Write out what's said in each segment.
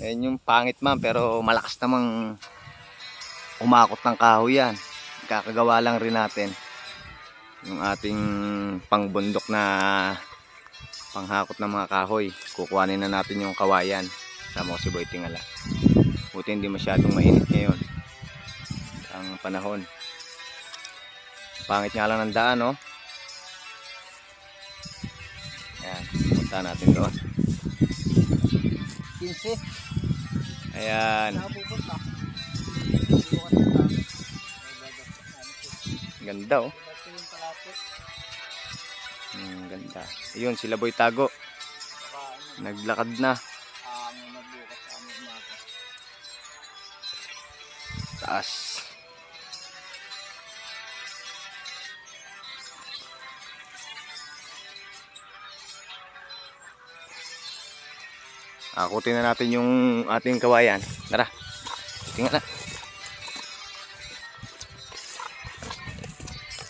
Ayan yung pangit man, pero malakas namang umakot ng kahoy yan. Kakagawa lang rin natin yung ating pangbundok na panghakot ng mga kahoy. Kukuhanin na natin yung kawayan. Sama ko si Boy Tingala. Buti hindi masyadong mainit ngayon ang panahon. Pangit nga lang ng daan, no? Ayan, punta natin doon. 15. Ayan. Ganda, oh. Ganda. Ayun, sila Boy Tago. Naglakad na. Taas. Akutin na natin yung ating kawayan. Tara. Tingnan na.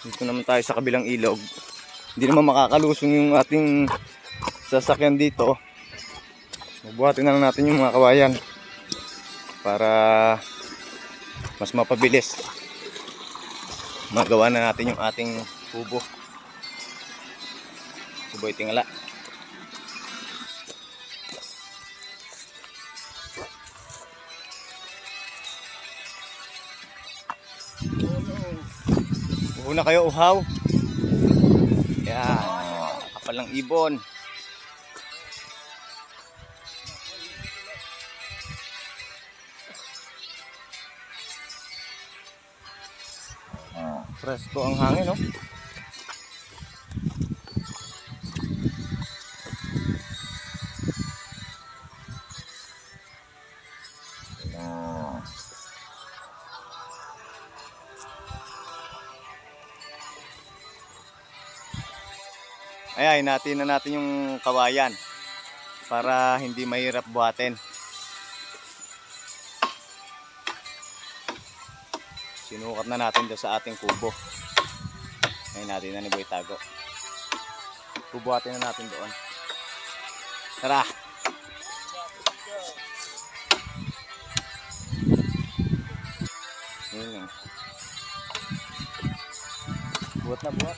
Dito naman tayo sa kabilang ilog. Hindi naman makakalusong yung ating sasakyan dito. Mabuhatin na lang natin yung mga kawayan para mas mapabilis. Magawa na natin yung ating kubo. Si Boy Tingala. Una kayo uhaw. Yan. Kapal ng ibon. Presko ang hangin, no? Ayan, hinati na natin yung kawayan para hindi mahirap buhatin. Sinukat na natin doon sa ating kubo. Ayan, natin na ni Boy Tago. Bubuhatin na natin doon. Tara! Ayan. Buhat na buhat.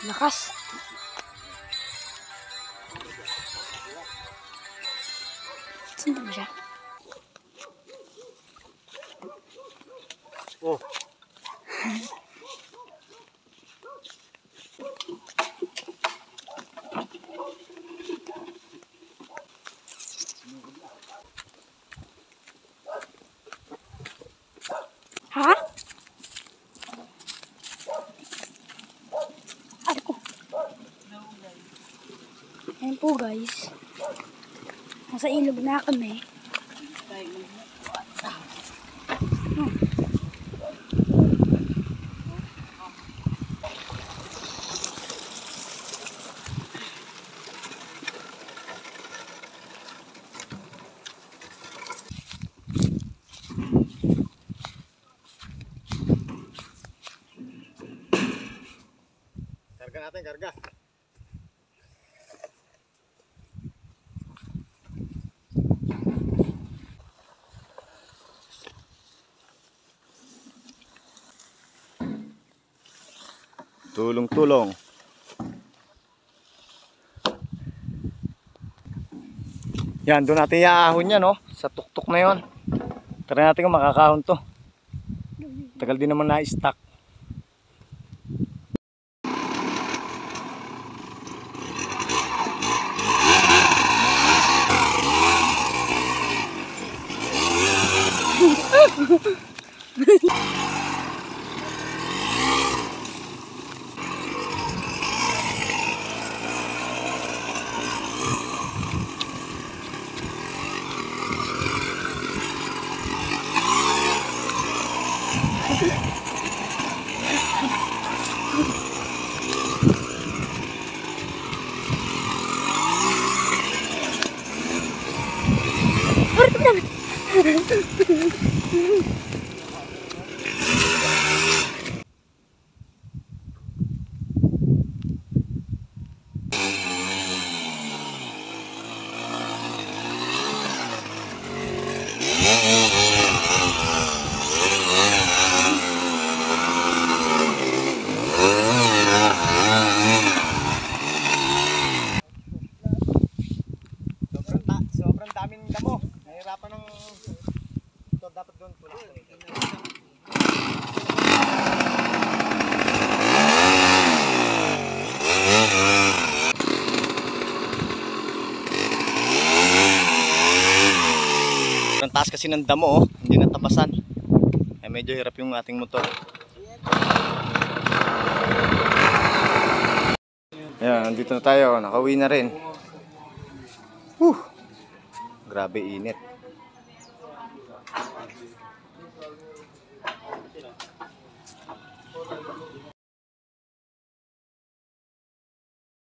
Lakas. Saan ba siya? Oh. Ha? Ako. Ayan po guys. Nasa ilog na kami. Karga natin, karga. Tulong-tulong. Yan, doon natin iaahon yan, no? Sa tuktok na yon. Tara natin kung makakahon to. Tagal din naman na-stack. Sobrang daming damo. Nahirapan ng ito dapat doon tulak. Ang taas kasi ng damo, oh, hindi natapasan. Ay medyo hirap yung ating motor. Ayan, nandito na tayo. Nakauwi na rin. Grabe init.